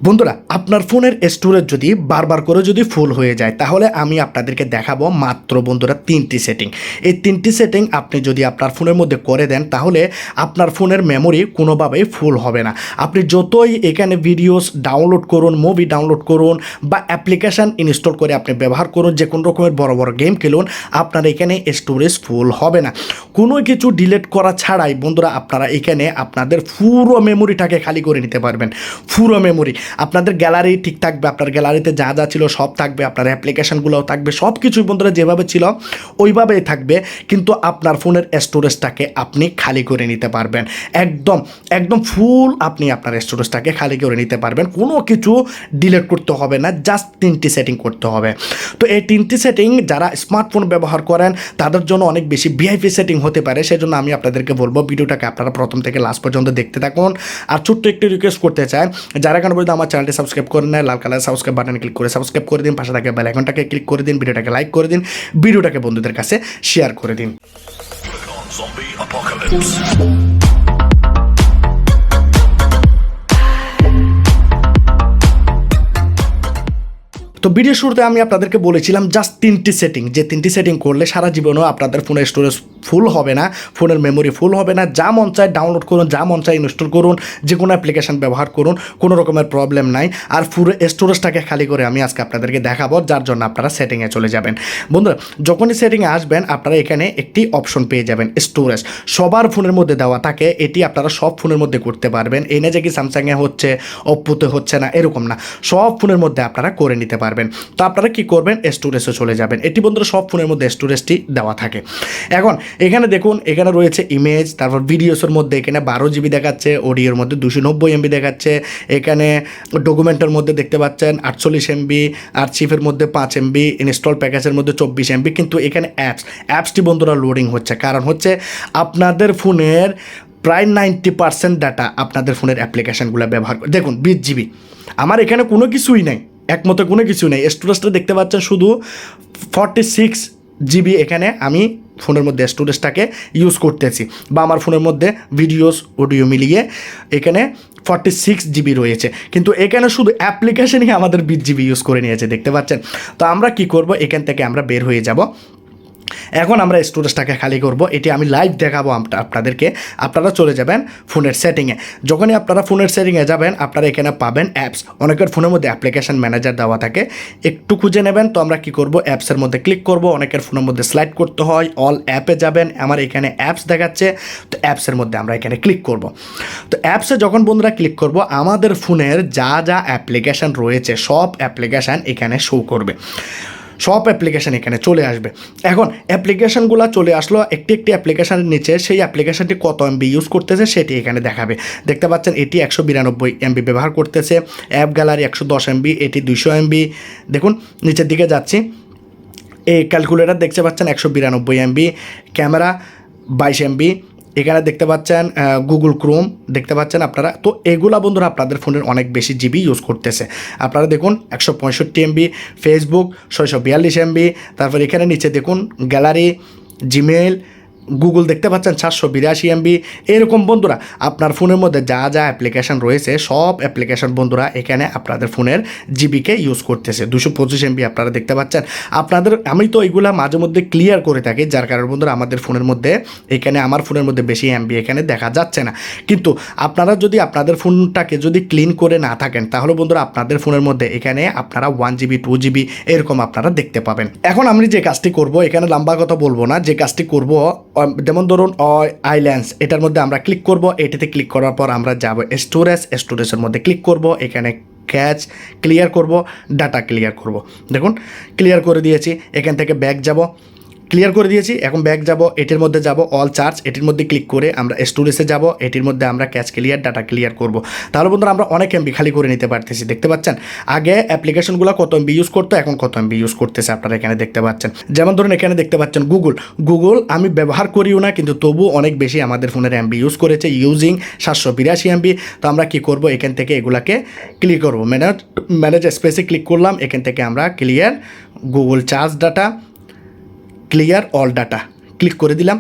বন্ধুরা, আপনার ফোনের স্টোরেজ যদি বারবার করে যদি ফুল হয়ে যায় তাহলে আমি আপনাদেরকে দেখাবো মাত্র বন্ধুরা 3টি সেটিং। এই 3টি সেটিং আপনি যদি আপনার ফোনের মধ্যে করে দেন তাহলে আপনার ফোনের মেমোরি কোনোভাবেই ফুল হবে না। আপনি যতই এখানে ভিডিওস ডাউনলোড করুন, মুভি ডাউনলোড করুন বা অ্যাপ্লিকেশান ইনস্টল করে আপনি ব্যবহার করুন, যে কোনো রকমের বড় বড় গেম খেলুন, আপনার এখানে স্টোরেজ ফুল হবে না। কোনো কিছু ডিলিট করা ছাড়াই বন্ধুরা আপনারা এখানে আপনাদের পুরো মেমোরিটাকে খালি করে নিতে পারবেন। পুরো মেমোরি আপনাদের গ্যালারি ঠিক থাকবে, আপনার গ্যালারিতে যা যা ছিল সব থাকবে, আপনার অ্যাপ্লিকেশানগুলোও থাকবে, সব কিছুই বন্ধুরা যেভাবে ছিল ওইভাবেই থাকবে, কিন্তু আপনার ফোনের স্টোরেজটাকে আপনি খালি করে নিতে পারবেন। একদম একদম ফুল আপনি আপনার স্টোরেজটাকে খালি করে নিতে পারবেন। কোনো কিছু ডিলিট করতে হবে না, জাস্ট 3টি সেটিং করতে হবে। তো এই 3টি সেটিং যারা স্মার্টফোন ব্যবহার করেন তাদের জন্য অনেক বেশি ভিআইপি সেটিং হতে পারে, সেজন্য আমি আপনাদেরকে বলবো ভিডিওটাকে আপনারা প্রথম থেকে লাস্ট পর্যন্ত দেখতে থাকুন। আর ছোট্ট একটি রিকোয়েস্ট করতে চাই, যারা কেন পর্যন্ত আমার চ্যানেলটি সাবস্ক্রাইব করে নেয়, লাল কালার সাবস্ক্রাইব বাটনে ক্লিক করে সাবস্ক্রাইব করে দিন, পাশে থাকা বেল আইকনটাকে ক্লিক করে দিন, ভিডিওটাকে লাইক করে দিন, ভিডিওটাকে বন্ধুদের কাছে শেয়ার করে দিন। তো ভিডিও শুরুতে আমি আপনাদেরকে বলেছিলাম জাস্ট 3টি সেটিং, যে 3টি সেটিং করলে সারা জীবনেও আপনাদের ফোনের স্টোরেজ ফুল হবে না, ফোনের মেমোরি ফুল হবে না। যা মন চায় ডাউনলোড করুন, যা মন চায় ইনস্টল করুন, যে কোনো অ্যাপ্লিকেশান ব্যবহার করুন, কোনো রকমের প্রবলেম নাই। আর পুরো স্টোরেজটাকে খালি করে আমি আজকে আপনাদেরকে দেখাবো, যার জন্য আপনারা সেটিংয়ে চলে যাবেন। বন্ধুরা, যখনই সেটিংয়ে আসবেন আপনারা এখানে একটি অপশন পেয়ে যাবেন স্টোরেজ। সবার ফোনের মধ্যে দেওয়া থাকে, এটি আপনারা সব ফোনের মধ্যে করতে পারবেন। এই না যে কি স্যামসাংয়ে হচ্ছে, ওপ্পোতে হচ্ছে না, এরকম না, সব ফোনের মধ্যে আপনারা করে নিতে পারবেন। তো আপনারা কি করবেন, স্টোরেজে চলে যাবেন। এটি বন্ধুরা সব ফোনের মধ্যে স্টোরেজটি দেওয়া থাকে। এখন এখানে দেখুন, এখানে রয়েছে ইমেজ, তারপর ভিডিওসের মধ্যে এখানে 12 জিবি দেখাচ্ছে, অডিওর মধ্যে 290 এমবি দেখাচ্ছে, এখানে ডকুমেন্টের মধ্যে দেখতে পাচ্ছেন 48 এমবি, আর্চিভের মধ্যে 5 এমবি, ইনস্টল প্যাকেজের মধ্যে 24 এমবি। কিন্তু এখানে অ্যাপসটি বন্ধুরা লোডিং হচ্ছে, কারণ হচ্ছে আপনাদের ফোনের প্রায় 90% ডাটা আপনাদের ফোনের অ্যাপ্লিকেশানগুলো ব্যবহার করে। দেখুন 20 জিবি, আমার এখানে কোনো কিছুই নেই, একমতে কোনো কিছু নেই। স্টোরেজটা দেখতে পাচ্ছেন শুধু 46 জিবি এখানে আমি ফোনের মধ্যে স্টোরেজটাকে ইউজ করতেছি, বা আমার ফোনের মধ্যে ভিডিওস অডিও মিলিয়ে এখানে 46 জিবি রয়েছে, কিন্তু এখানে শুধু অ্যাপ্লিকেশনই আমাদের 20 জিবি ইউজ করে নিয়েছে, দেখতে পাচ্ছেন। তো আমরা কি করব, এখান থেকে আমরা বের হয়ে যাব। এখন আমরা স্টোরেজটাকে খালি করব, এটি আমি লাইভ দেখাবো আপনাদেরকে। আপনারা চলে যাবেন ফোনের সেটিংয়ে। যখনই আপনারা ফোনের সেটিংয়ে যাবেন আপনারা এখানে পাবেন অ্যাপস। অনেকের ফোনের মধ্যে অ্যাপ্লিকেশন ম্যানেজার দেওয়া থাকে, একটু খুঁজে নেবেন। তো আমরা কি করব, অ্যাপসের মধ্যে ক্লিক করব। অনেকের ফোনের মধ্যে স্লাইড করতে হয়, অল অ্যাপে যাবেন। আমার এখানে অ্যাপস দেখাচ্ছে, তো অ্যাপসের মধ্যে আমরা এখানে ক্লিক করব। তো অ্যাপসে যখন বন্ধুরা ক্লিক করব, আমাদের ফোনের যা যা অ্যাপ্লিকেশান রয়েছে সব অ্যাপ্লিকেশান এখানে শো করবে, সব অ্যাপ্লিকেশান এখানে চলে আসবে। এখন অ্যাপ্লিকেশানগুলো চলে আসলো একটি একটি অ্যাপ্লিকেশানের নিচে, সেই অ্যাপ্লিকেশানটি কত এমবি ইউজ করতেছে সেটি এখানে দেখাবে। দেখতে পাচ্ছেন এটি 192 এমবি ব্যবহার করতেছে, অ্যাপ গ্যালারি 110 এমবি, এটি 200 এমবি। দেখুন নিচের দিকে যাচ্ছি, এই ক্যালকুলেটার দেখতে পাচ্ছেন 192 এমবি, ক্যামেরা 22 এমবি, এখানে দেখতে পাচ্ছেন গুগল ক্রোম দেখতে পাচ্ছেন আপনারা। তো এগুলা বন্ধুরা আপনাদের ফোনের অনেক বেশি জিবি ইউজ করতেছে। আপনারা দেখুন 165 এমবি, ফেসবুক 642 এমবি, তারপর এখানে নিচে দেখুন গ্যালারি, জিমেল, গুগল দেখতে পাচ্ছেন 782 এমবি। এরকম বন্ধুরা আপনার ফোনের মধ্যে যা যা অ্যাপ্লিকেশান রয়েছে সব অ্যাপ্লিকেশান বন্ধুরা এখানে আপনাদের ফোনের জিবিকে ইউজ করতেছে। 225 এমবি আপনারা দেখতে পাচ্ছেন। আমি তো এইগুলা মাঝে মধ্যে ক্লিয়ার করে থাকি, যার কারণে বন্ধুরা আমাদের ফোনের মধ্যে এখানে আমার ফোনের মধ্যে বেশি এমবি এখানে দেখা যাচ্ছে না। কিন্তু আপনারা যদি আপনাদের ফোনটাকে যদি ক্লিন করে না থাকেন তাহলে বন্ধুরা আপনাদের ফোনের মধ্যে এখানে আপনারা 1 জিবি 2 জিবি এরকম আপনারা দেখতে পাবেন। এখন আমি যে কাজটি করব, এখানে লম্বা কথা বলবো না, যে কাজটি করব যেমন ধরুন আইল্যান্ডস, এটার মধ্যে আমরা ক্লিক করব। এটিতে ক্লিক করার পর আমরা যাব স্টোরেজের মধ্যে ক্লিক করব, এখানে ক্যাচ ক্লিয়ার করব, ডাটা ক্লিয়ার করব। দেখুন ক্লিয়ার করে দিয়েছি, এখান থেকে ব্যাক যাব, ক্লিয়ার করে দিয়েছি। এখন ব্যাক যাব, এটির মধ্যে যাব অল চার্জ, এটির মধ্যে ক্লিক করে আমরা স্টোরেজে যাব, এটির মধ্যে আমরা ক্যাচ ক্লিয়ার ডাটা ক্লিয়ার করব। তাহলে বন্ধুরা আমরা অনেক এমবি খালি করে নিতে পারতেছি। দেখতে পাচ্ছেন আগে অ্যাপ্লিকেশনগুলো কত এমবি ইউজ করতো, এখন কত এমবি ইউজ করতেছে আপনারা এখানে দেখতে পাচ্ছেন। যেমন ধরুন এখানে দেখতে পাচ্ছেন গুগল আমি ব্যবহার করিও না, কিন্তু তবু অনেক বেশি আমাদের ফোনের এমবি ইউজ করেছে, ইউজিং 782 এমবি। তো আমরা কি করব, এখান থেকে এগুলাকে ক্লিক করব, ম্যানেজ স্পেসে ক্লিক করলাম, এখান থেকে আমরা clear Google charge data, clear all data click করে দিলাম।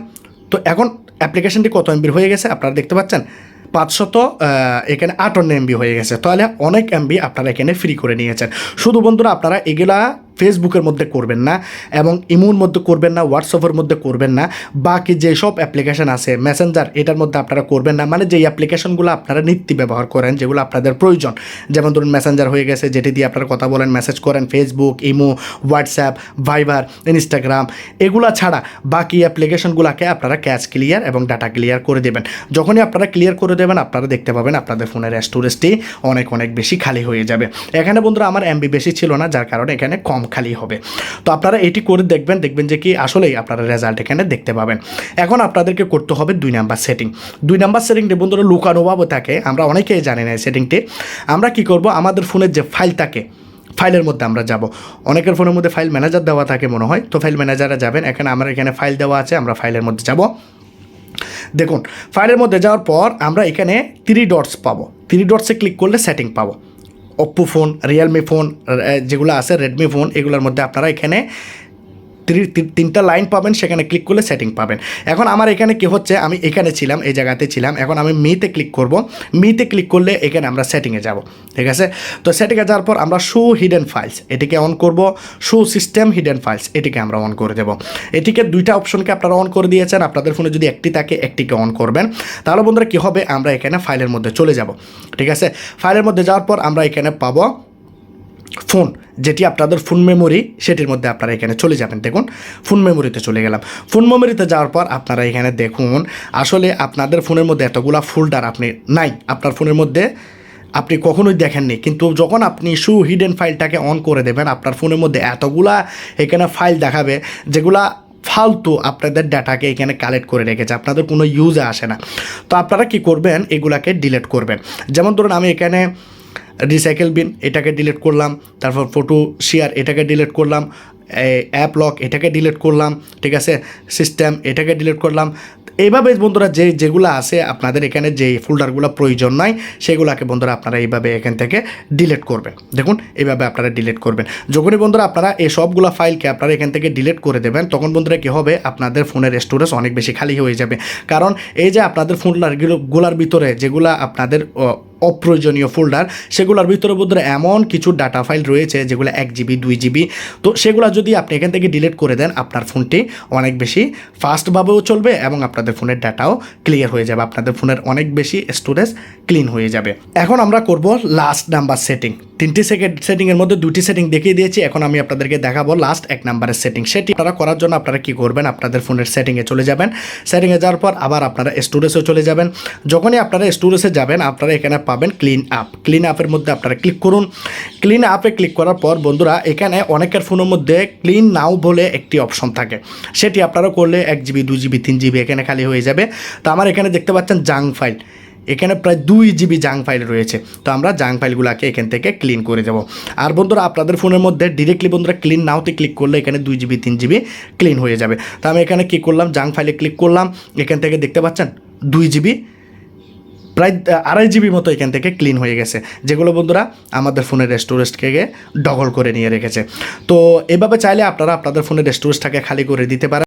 তো এখন অ্যাপ্লিকেশনটি কত এমবির হয়ে গেছে আপনারা দেখতে পাচ্ছেন, 500 এখানে 58 এমবি হয়ে গেছে। তাহলে অনেক এমবি আপনারা এখানে ফ্রি করে নিয়েছেন। শুধু বন্ধুরা আপনারা এগুলা ফেসবুকের মধ্যে করবেন না এবং ইমোর মধ্যে করবেন না, হোয়াটসঅ্যাপের মধ্যে করবেন না, বাকি যেসব অ্যাপ্লিকেশান আছে মেসেঞ্জার এটার মধ্যে আপনারা করবেন না। মানে যেই অ্যাপ্লিকেশনগুলো আপনারা নিত্য ব্যবহার করেন, যেগুলো আপনাদের প্রয়োজন, যেমন ধরুন মেসেঞ্জার হয়ে গেছে যেটি দিয়ে আপনারা কথা বলেন, মেসেজ করেন, ফেসবুক, ইমো, হোয়াটসঅ্যাপ, ভাইবার, ইনস্টাগ্রাম, এগুলা ছাড়া বাকি অ্যাপ্লিকেশনগুলোকে আপনারা ক্যাশ ক্লিয়ার এবং ডাটা ক্লিয়ার করে দেবেন। যখনই আপনারা ক্লিয়ার করে দেবেন আপনারা দেখতে পাবেন আপনাদের ফোনের স্টোরেজটি অনেক বেশি খালি হয়ে যাবে। এখানে বন্ধুরা আমার এমবি বেশি ছিল না, যার কারণে এখানে কম খালি হবে। তো আপনারা এটি করে দেখবেন যে কি আসলেই আপনারা রেজাল্ট এখানে দেখতে পাবেন। এখন আপনাদেরকে করতে হবে 2 নাম্বার সেটিং। 2 নাম্বার সেটিংটি বন্ধুরা লুকানোভাবে থাকে, আমরা অনেকেই জানি না এই সেটিংটি। আমরা কি করব, আমাদের ফোনের যে ফাইল থাকে ফাইলের মধ্যে আমরা যাব। অনেকের ফোনের মধ্যে ফাইল ম্যানেজার দেওয়া থাকে মনে হয়, তো ফাইল ম্যানেজারে যাবেন। এখানে আমার এখানে ফাইল দেওয়া আছে, আমরা ফাইলের মধ্যে যাব। দেখুন ফাইলের মধ্যে যাওয়ার পর আমরা এখানে 3 ডটস পাবো। 3 ডটসে ক্লিক করলে সেটিং পাবো। ওপ্পো ফোন, রিয়েলমি ফোন যেগুলো আছে, রেডমি ফোন, এগুলোর মধ্যে আপনারা এখানে 3টা লাইন পাবেন, সেখানে ক্লিক করলে সেটিং পাবেন। এখন আমার এখানে কি হচ্ছে, আমি এখানে ছিলাম, এই জায়গাতে ছিলাম, এখন আমি মিতে ক্লিক করব। মিতে ক্লিক করলে এখানে আমরা সেটিংয়ে যাব, ঠিক আছে। তো সেটিংয়ে যাওয়ার পর আমরা শো হিডেন ফাইলস এটিকে অন করব, শো সিস্টেম হিডেন ফাইলস এটিকে আমরা অন করে দেব। এটিকে 2টা অপশনকে আপনারা অন করে দিয়েছেন, আপনাদের ফোনে যদি একটি থাকে একটিকে অন করবেন। তাহলে বন্ধুরা কী হবে, আমরা এখানে ফাইলের মধ্যে চলে যাব, ঠিক আছে। ফাইলের মধ্যে যাওয়ার পর আমরা এখানে পাবো ফোন, যেটি আপনাদের ফোন মেমোরি, সেটির মধ্যে আপনারা এখানে চলে যাবেন। দেখুন ফোন মেমোরিতে চলে গেলাম। ফোন মেমোরিতে যাওয়ার পর আপনারা এখানে দেখুন আসলে আপনাদের ফোনের মধ্যে এতগুলা ফোল্ডার আপনি নাই, আপনার ফোনের মধ্যে আপনি কখনোই দেখেননি, কিন্তু যখন আপনি শো হিডেন ফাইলটাকে অন করে দেবেন আপনার ফোনের মধ্যে এতগুলা এখানে ফাইল দেখাবে যেগুলা ফালতু আপনাদের ডাটাকে এখানে কালেক্ট করে রেখেছে, আপনাদের কোনো ইউজে আসে না। তো আপনারা কি করবেন, এগুলাকে ডিলিট করবেন। যেমন ধরুন আমি এখানে রিসাইকেল বিন এটাকে ডিলিট করলাম, তারপর ফটো শেয়ার এটাকে ডিলিট করলাম, অ্যাপ লক এটাকে ডিলিট করলাম, ঠিক আছে, সিস্টেম এটাকে ডিলিট করলাম। এইভাবে বন্ধুরা যেগুলো আছে আপনাদের এখানে যে ফোল্ডারগুলো প্রয়োজন নয় সেগুলোকে বন্ধুরা আপনারা এইভাবে এখান থেকে ডিলিট করবেন। দেখুন এইভাবে আপনারা ডিলিট করবেন। যখনই বন্ধুরা আপনারা এই সবগুলো ফাইলকে আপনারা এখান থেকে ডিলিট করে দেবেন তখন বন্ধুরা কী হবে, আপনাদের ফোনের স্টোরেজ অনেক বেশি খালি হয়ে যাবে। কারণ এই যে আপনাদের ফোল্ডারগুলোর ভিতরে যেগুলো আপনাদের অপ্রয়োজনীয় ফোল্ডার, সেগুলোর ভিতরে বন্ধুরা এমন কিছু ডাটা ফাইল রয়েছে যেগুলো 1 জিবি 2 জিবি, তো সেগুলো যদি আপনি এখান থেকে ডিলিট করে দেন আপনার ফোনটি অনেক বেশি ফাস্টভাবেও চলবে এবং আপনাদের ফোনের ডাটাও ক্লিয়ার হয়ে যাবে, আপনাদের ফোনের অনেক বেশি স্টোরেজ ক্লিন হয়ে যাবে। এখন আমরা করব লাস্ট নাম্বার সেটিং। 3টি সেটিংয়ের মধ্যে 2টি সেটিং দেখিয়ে দিয়েছি, এখন আমি আপনাদেরকে দেখাবো লাস্ট 1 নাম্বারের সেটিং। সেটি আপনারা করার জন্য আপনারা কী করবেন, আপনাদের ফোনের সেটিংয়ে চলে যাবেন। সেটিংয়ে যাওয়ার পর আবার আপনারা স্টোরেজে চলে যাবেন। যখনই আপনারা স্টোরেজে যাবেন আপনারা এখানে পাবেন ক্লিন আপ। ক্লিন আপের মধ্যে আপনারা ক্লিক করুন। ক্লিন আপে ক্লিক করার পর বন্ধুরা এখানে অনেকের ফোনের মধ্যে ক্লিন নাও বলে একটি অপশন থাকে, সেটি আপনারা করলে 1 জিবি 2 জিবি 3 জিবি এখানে খালি হয়ে যাবে। তো আমার এখানে দেখতে পাচ্ছেন জাঙ্ক ফাইল, এখানে প্রায় 2 জিবি জাঙ্ক ফাইল রয়েছে, তো আমরা জাঙ্ক ফাইলগুলোকে এখান থেকে ক্লিন করে দেবো। আর বন্ধুরা আপনাদের ফোনের মধ্যে ডিরেক্টলি বন্ধুরা ক্লিন নাওতে ক্লিক করলে এখানে 2 জিবি 3 জিবি ক্লিন হয়ে যাবে। তো আমি এখানে কী করলাম, জাঙ্ক ফাইলে ক্লিক করলাম, এখান থেকে দেখতে পাচ্ছেন 2 জিবি প্রায় 2.5 জিবি মতো এখান থেকে ক্লিন হয়ে গেছে, যেগুলো বন্ধুরা আমাদের ফোনের স্টোরেজকে ডবল করে নিয়ে রেখেছে। তো এভাবে চাইলে আপনারা আপনাদের ফোনের স্টোরেজটাকে খালি করে দিতে পারেন।